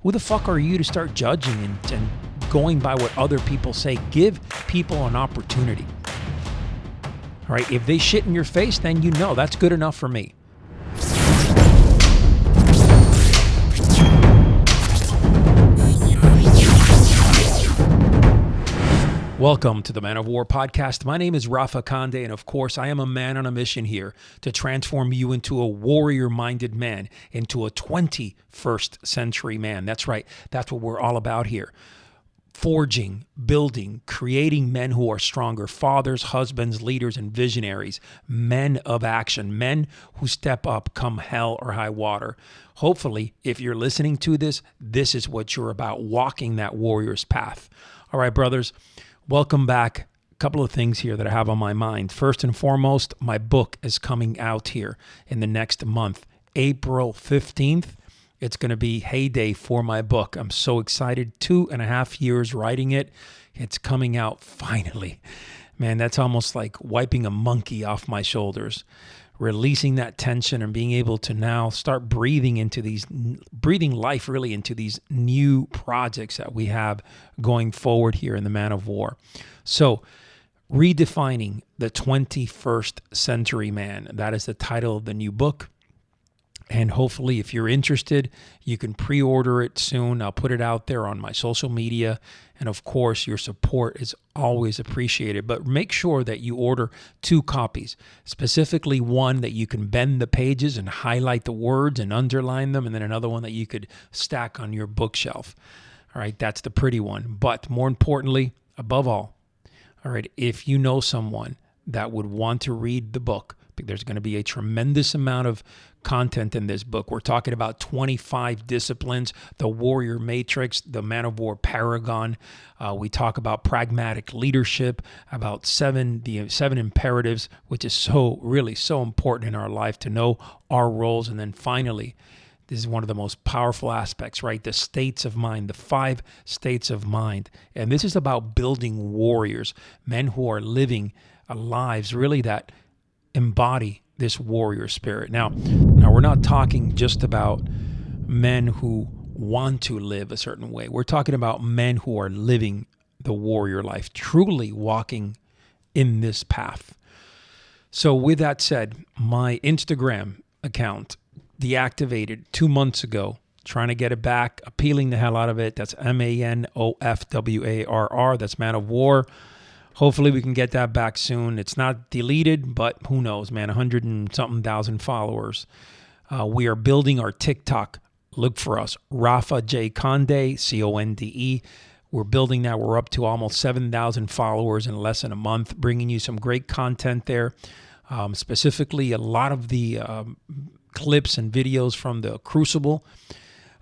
Who the fuck are you to start judging and going by what other people say? Give people an opportunity. All right, if they shit in your face, then you know that's good enough for me. Welcome to the Man of War podcast. My name is Rafa Conde, and of course, I am a man on a mission here to transform you into a warrior-minded man, into a 21st century man. That's right. That's what we're all about here. Forging, building, creating men who are stronger, fathers, husbands, leaders, and visionaries, men of action, men who step up come hell or high water. Hopefully, if you're listening to this, this is what you're about, walking that warrior's path. All right, brothers. Welcome back. A couple of things here that I have on my mind. First and foremost, my book is coming out here in the next month, April 15th. It's going to be heyday for my book. I'm so excited. 2.5 years writing it. It's coming out finally. Man, that's almost like wiping a monkey off my shoulders, releasing that tension and being able to now start breathing life really into these new projects that we have going forward here in the Man of War. So, Redefining the 21st Century Man. That is the title of the new book. And hopefully, if you're interested, you can pre-order it soon. I'll put it out there on my social media. And of course, your support is always appreciated. But make sure that you order 2 copies, specifically one that you can bend the pages and highlight the words and underline them, and then another one that you could stack on your bookshelf. All right, that's the pretty one. But more importantly, above all right, if you know someone that would want to read the book, there's going to be a tremendous amount of content in this book. We're talking about 25 disciplines, the warrior matrix, the Man of War paragon. We talk about pragmatic leadership, about the seven imperatives, which is so important in our life to know our roles. And then finally, this is one of the most powerful aspects, right? The states of mind, the 5 states of mind. And this is about building warriors, men who are living lives really that embody this warrior spirit. Now we're not talking just about men who want to live a certain way. We're talking about men who are living the warrior life, truly walking in this path. So with that said, my Instagram account deactivated 2 months ago, trying to get it back, appealing the hell out of it. That's MANOFWARR. That's Man of War. Hopefully we can get that back soon. It's not deleted, but who knows, man, 100 and something thousand followers. We are building our TikTok. Look for us, Rafa J. Conde, Conde. We're building that. We're up to almost 7,000 followers in less than a month, bringing you some great content there. Specifically, a lot of the clips and videos from the Crucible.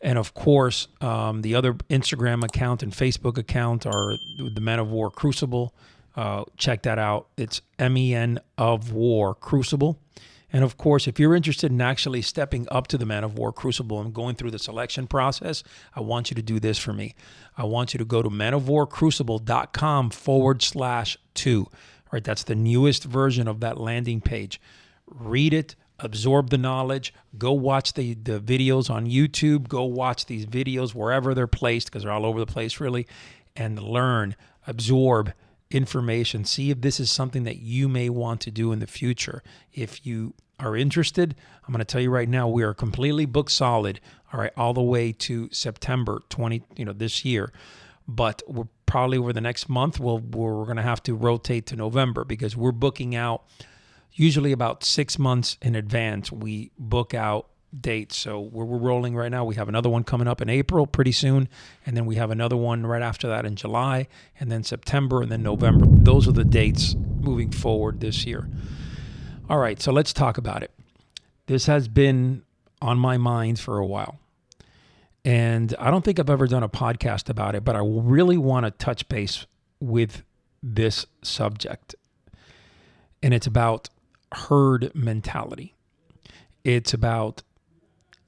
And of course, the other Instagram account and Facebook account are the Menovo Crucible. Check that out. It's MEN of War Crucible. And of course, if you're interested in actually stepping up to the Man of War Crucible and going through the selection process, I want you to do this for me. I want you to go to menovorecrucible.com/2. All right, that's the newest version of that landing page. Read it. Absorb the knowledge. Go watch the videos on YouTube. Go watch these videos wherever they're placed, because they're all over the place, really, and learn, absorb information. See if this is something that you may want to do in the future. If you are interested, I'm going to tell you right now, we are completely book solid, all right, all the way to September this year. But we're probably over the next month, we're going to have to rotate to November, because we're booking out usually about 6 months in advance. We book out dates. So we're rolling right now. We have another one coming up in April pretty soon. And then we have another one right after that in July, and then September, and then November. Those are the dates moving forward this year. All right, so let's talk about it. This has been on my mind for a while. And I don't think I've ever done a podcast about it, but I really want to touch base with this subject. And it's about herd mentality. It's about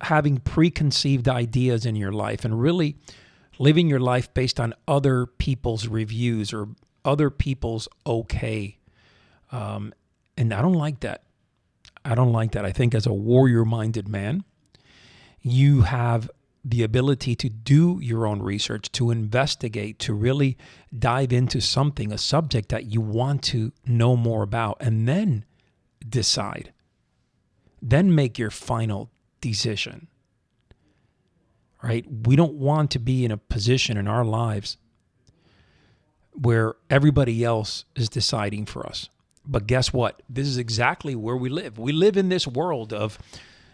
having preconceived ideas in your life and really living your life based on other people's reviews or other people's okay. And I don't like that. I think as a warrior-minded man, you have the ability to do your own research, to investigate, to really dive into something, a subject that you want to know more about, and then decide. Then make your final decision, right? We don't want to be in a position in our lives where everybody else is deciding for us. But guess what? This is exactly where we live. We live in this world of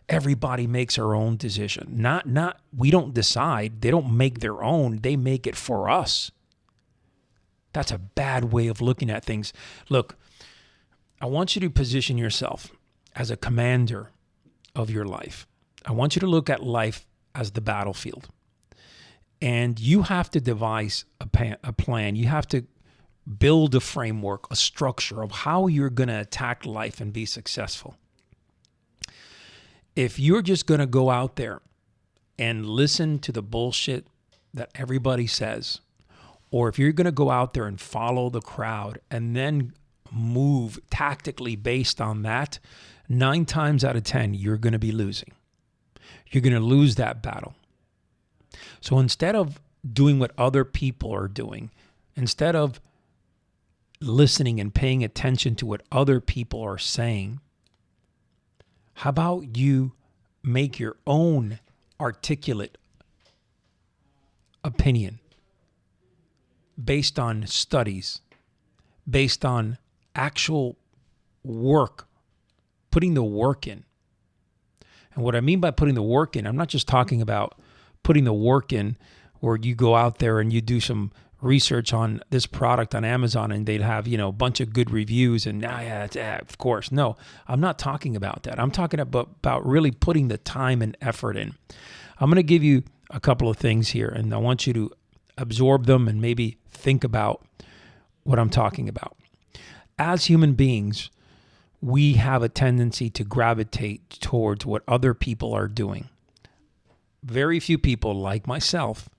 everybody makes our own decision. Not we don't decide. They don't make their own. They make it for us. That's a bad way of looking at things. Look, I want you to position yourself as a commander of your life. I want you to look at life as the battlefield. And you have to devise a plan. You have to build a framework, a structure of how you're going to attack life and be successful. If you're just going to go out there and listen to the bullshit that everybody says, or if you're going to go out there and follow the crowd and then move tactically based on that, 9 times out of 10, you're going to be losing. You're going to lose that battle. So instead of doing what other people are doing, instead of listening and paying attention to what other people are saying, how about you make your own articulate opinion based on studies, based on actual work, putting the work in. And what I mean by putting the work in, I'm not just talking about putting the work in where you go out there and you do some research on this product on Amazon and they'd have, a bunch of good reviews and of course. No, I'm not talking about that. I'm talking about really putting the time and effort in. I'm going to give you a couple of things here and I want you to absorb them and maybe think about what I'm talking about. As human beings, we have a tendency to gravitate towards what other people are doing. Very few people like myself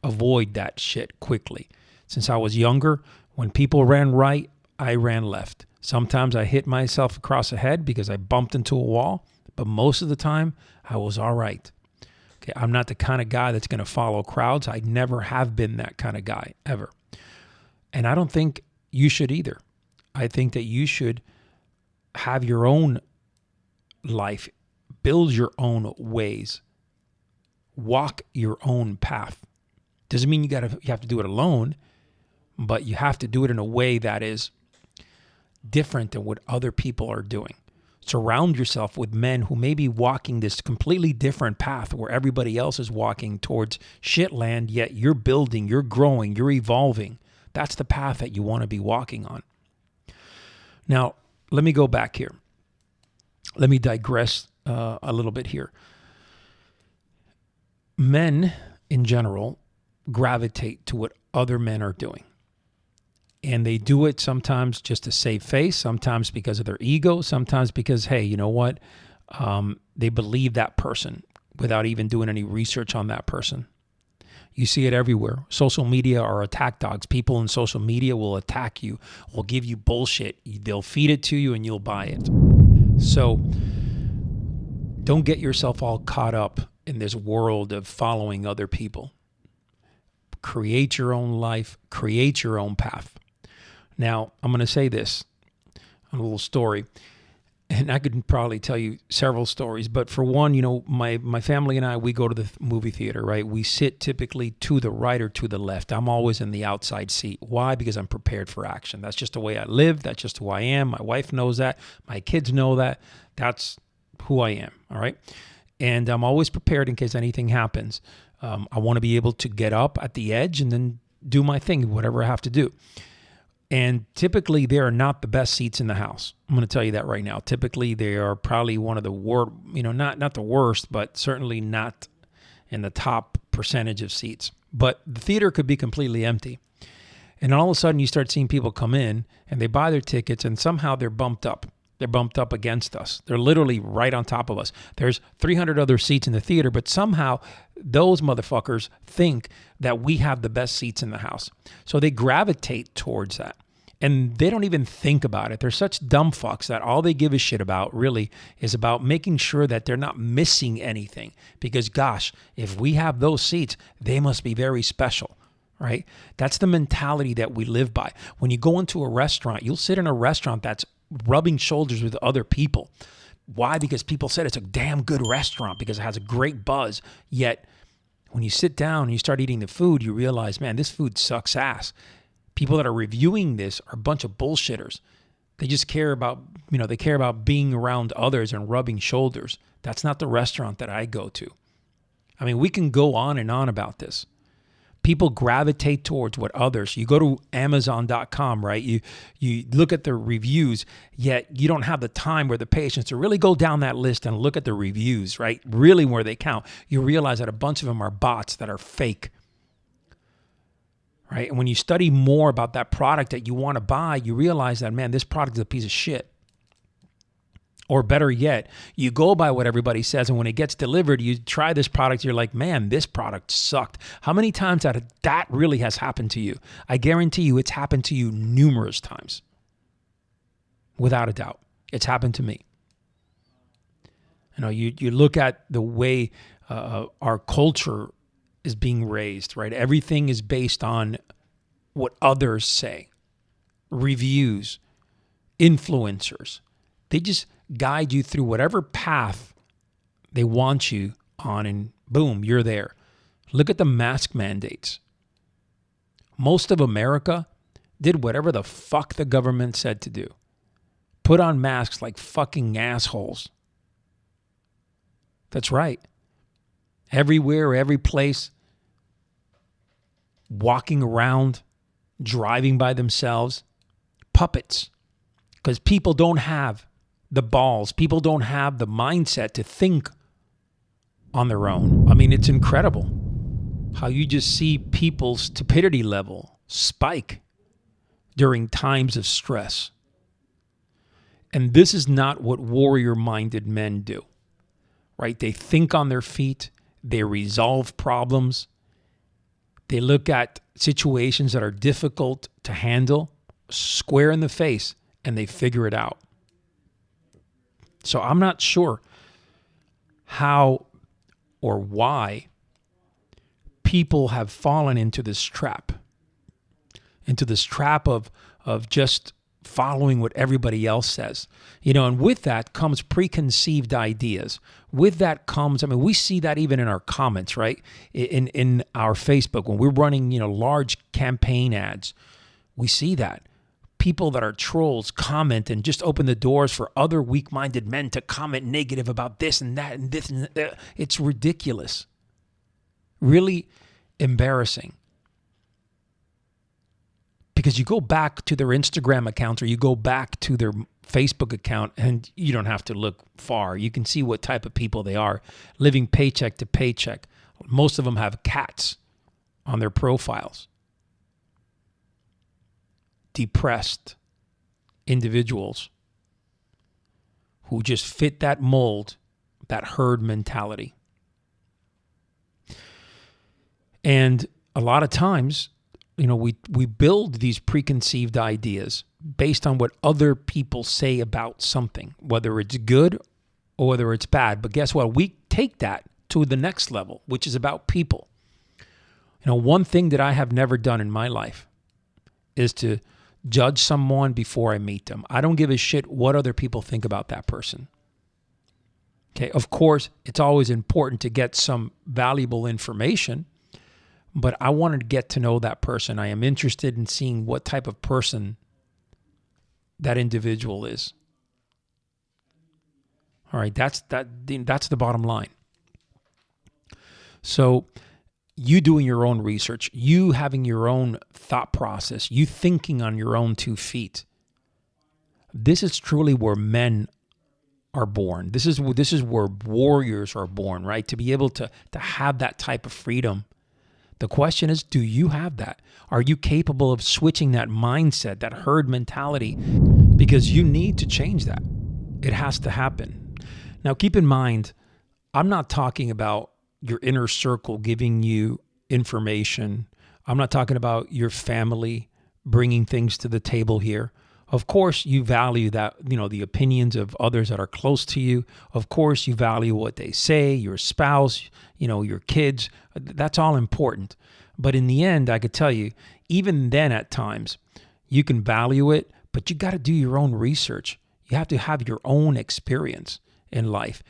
avoid that shit quickly. Since I was younger, when people ran right, I ran left. Sometimes I hit myself across the head because I bumped into a wall, but most of the time I was all right. Okay, I'm not the kind of guy that's going to follow crowds. I never have been that kind of guy, ever. And I don't think you should either. I think that you should have your own life, build your own ways, walk your own path. Doesn't mean you have to do it alone, but you have to do it in a way that is different than what other people are doing. Surround yourself with men who may be walking this completely different path where everybody else is walking towards shitland, yet you're building, you're growing, you're evolving. That's the path that you want to be walking on. Now, let me go back here. Let me digress a little bit here. Men, in general, gravitate to what other men are doing. And they do it sometimes just to save face, sometimes because of their ego, sometimes because, hey, you know what? They believe that person without even doing any research on that person. You see it everywhere. Social media are attack dogs. People in social media will attack you, will give you bullshit. They'll feed it to you and you'll buy it. So don't get yourself all caught up in this world of following other people. Create your own life, create your own path. Now, I'm going to say this, a little story, and I could probably tell you several stories, but for one, my family and I, we go to the movie theater, right? We sit typically to the right or to the left. I'm always in the outside seat. Why? Because I'm prepared for action. That's just the way I live. That's just who I am. My wife knows that. My kids know that. That's who I am, all right? And I'm always prepared in case anything happens. I want to be able to get up at the edge and then do my thing, whatever I have to do. And typically, they are not the best seats in the house. I'm going to tell you that right now. Typically, they are probably one of the worst, not the worst, but certainly not in the top percentage of seats. But the theater could be completely empty. And all of a sudden, you start seeing people come in and they buy their tickets and somehow they're bumped up. They're bumped up against us. They're literally right on top of us. There's 300 other seats in the theater, but somehow those motherfuckers think that we have the best seats in the house. So they gravitate towards that. And they don't even think about it. They're such dumb fucks that all they give a shit about really is about making sure that they're not missing anything. Because gosh, if we have those seats, they must be very special, right? That's the mentality that we live by. When you go into a restaurant, you'll sit in a restaurant that's rubbing shoulders with other people. Why? Because people said it's a damn good restaurant because it has a great buzz. Yet when you sit down and you start eating the food, you realize, man, this food sucks ass. People that are reviewing this are a bunch of bullshitters. They just care about, they care about being around others and rubbing shoulders. That's not the restaurant that I go to. I mean, we can go on and on about this. People gravitate towards what others. You go to Amazon.com, right? You look at the reviews, yet you don't have the time or the patience to really go down that list and look at the reviews, right? Really where they count. You realize that a bunch of them are bots that are fake. Right? And when you study more about that product that you want to buy, you realize that, man, this product is a piece of shit. Or better yet, you go by what everybody says, and when it gets delivered, you try this product, you're like, man, this product sucked. How many times that really has happened to you? I guarantee you it's happened to you numerous times. Without a doubt. It's happened to me. You look at the way our culture is being raised, right? Everything is based on what others say, reviews, influencers. They just guide you through whatever path they want you on, and boom, you're there. Look at the mask mandates. Most of America did whatever the fuck the government said to do. Put on masks like fucking assholes. That's right. Everywhere, every place, walking around, driving by themselves, puppets. Because people don't have the balls. People don't have the mindset to think on their own. I mean, it's incredible how you just see people's stupidity level spike during times of stress. And this is not what warrior-minded men do, right? They think on their feet. They resolve problems. They look at situations that are difficult to handle, square in the face, and they figure it out. So I'm not sure how or why people have fallen into this trap of just following what everybody else says. And with that comes preconceived ideas. With that comes, we see that even in our comments, right? In our Facebook, when we're running, large campaign ads, we see that. People that are trolls comment and just open the doors for other weak-minded men to comment negative about this and that and this and that. It's ridiculous. Really embarrassing. Because you go back to their Instagram account or you go back to their Facebook account and you don't have to look far. You can see what type of people they are, living paycheck to paycheck. Most of them have cats on their profiles. Depressed individuals who just fit that mold, that herd mentality. And a lot of times, we build these preconceived ideas based on what other people say about something, whether it's good or whether it's bad. But guess what? We take that to the next level, which is about people. One thing that I have never done in my life is to judge someone before I meet them. I don't give a shit what other people think about that person. Okay, of course, it's always important to get some valuable information, but I wanted to get to know that person. I am interested in seeing what type of person that individual is. All right, that's the bottom line. So you doing your own research, you having your own thought process, you thinking on your own 2 feet. This is truly where men are born. This is where warriors are born, right? To be able to have that type of freedom. The question is, do you have that? Are you capable of switching that mindset, that herd mentality? Because you need to change that. It has to happen. Now, keep in mind, I'm not talking about your inner circle giving you information. I'm not talking about your family bringing things to the table here. Of course, you value that, the opinions of others that are close to you. Of course, you value what they say, your spouse, your kids. That's all important. But in the end, I could tell you, even then at times, you can value it, but you got to do your own research. You have to have your own experience in life.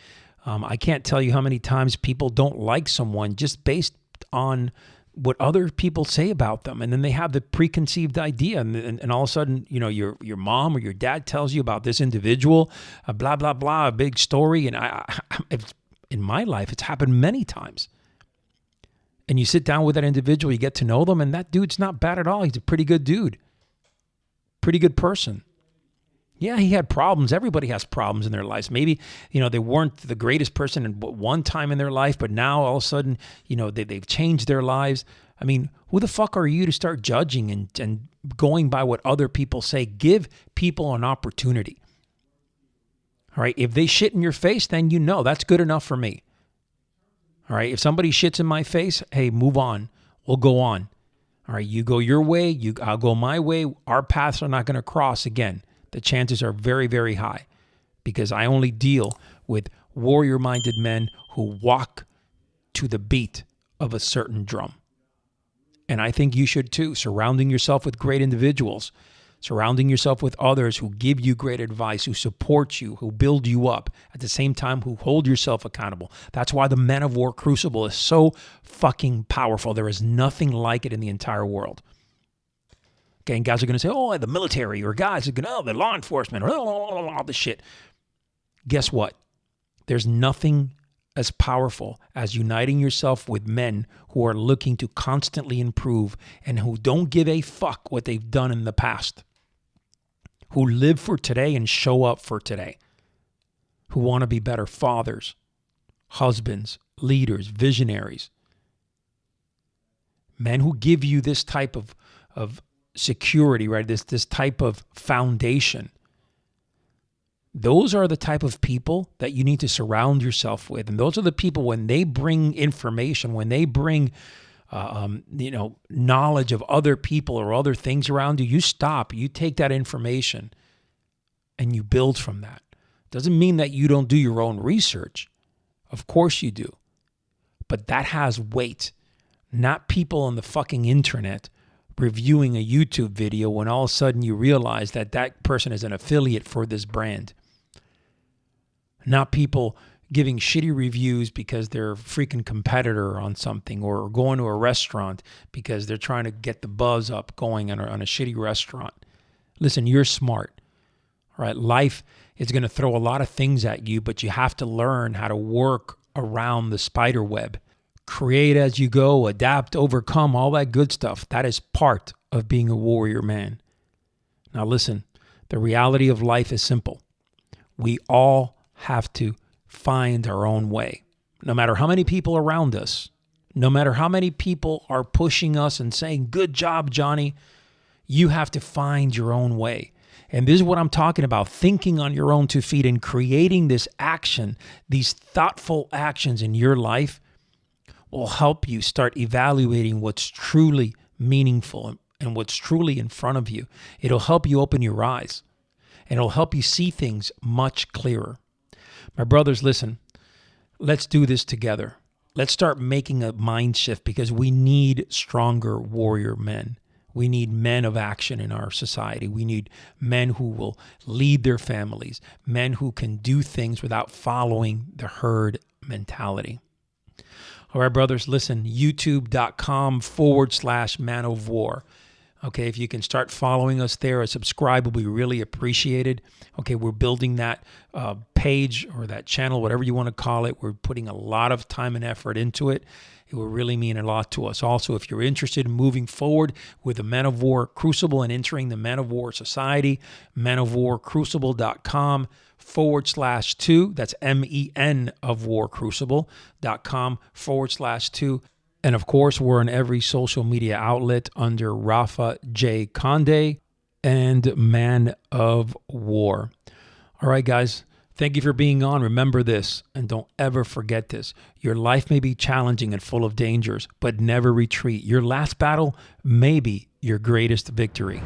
I can't tell you how many times people don't like someone just based on what other people say about them. And then they have the preconceived idea. And all of a sudden, your mom or your dad tells you about this individual, blah, blah, blah, a big story. And in my life, it's happened many times. And you sit down with that individual, you get to know them, and that dude's not bad at all. He's a pretty good dude. Pretty good person. Yeah, he had problems. Everybody has problems in their lives. Maybe, they weren't the greatest person at one time in their life, but now all of a sudden, they've changed their lives. I mean, who the fuck are you to start judging and going by what other people say? Give people an opportunity. All right. If they shit in your face, then that's good enough for me. All right. If somebody shits in my face, hey, move on. We'll go on. All right. You go your way. I'll go my way. Our paths are not going to cross again. The chances are very, very high because I only deal with warrior-minded men who walk to the beat of a certain drum. And I think you should too, surrounding yourself with great individuals, surrounding yourself with others who give you great advice, who support you, who build you up, at the same time who hold yourself accountable. That's why the Menovo Crucible is so fucking powerful. There is nothing like it in the entire world. Okay, and guys are going to say, oh, the military, or guys are going to, the law enforcement, or all this shit. Guess what? There's nothing as powerful as uniting yourself with men who are looking to constantly improve and who don't give a fuck what they've done in the past, who live for today and show up for today, who want to be better fathers, husbands, leaders, visionaries. Men who give you this type of security, right? This type of foundation. Those are the type of people that you need to surround yourself with. And those are the people, when they bring information, when they bring, knowledge of other people or other things around you, you stop, you take that information and you build from that. Doesn't mean that you don't do your own research. Of course you do. But that has weight, not people on the fucking internet reviewing a YouTube video when all of a sudden you realize that that person is an affiliate for this brand. Not people giving shitty reviews because they're a freaking competitor on something, or going to a restaurant because they're trying to get the buzz up going on a shitty restaurant. Listen, you're smart, right? Life is going to throw a lot of things at you, but you have to learn how to work around the spider web. Create as you go, adapt, overcome, all that good stuff. That is part of being a warrior man. Now listen, the reality of life is simple. We all have to find our own way. No matter how many people around us, no matter how many people are pushing us and saying, good job, Johnny, you have to find your own way. And this is what I'm talking about, thinking on your own 2 feet and creating this action, these thoughtful actions in your life will help you start evaluating what's truly meaningful and what's truly in front of you. It'll help you open your eyes, and it'll help you see things much clearer. My brothers, listen, let's do this together. Let's start making a mind shift, because we need stronger warrior men. We need men of action in our society. We need men who will lead their families, men who can do things without following the herd mentality. All right, brothers, listen, youtube.com/Man of War. Okay, if you can start following us there, a subscribe will be really appreciated. Okay, we're building that page or that channel, whatever you want to call it. We're putting a lot of time and effort into it. It will really mean a lot to us. Also, if you're interested in moving forward with the Menovo Crucible and entering the Menovo Society, menovorcrucible.com/2. That's MEN of War Crucible.com/2. And of course, we're on every social media outlet under Rafa J. Conde and Man of War. All right, guys. Thank you for being on. Remember this, and don't ever forget this. Your life may be challenging and full of dangers, but never retreat. Your last battle may be your greatest victory.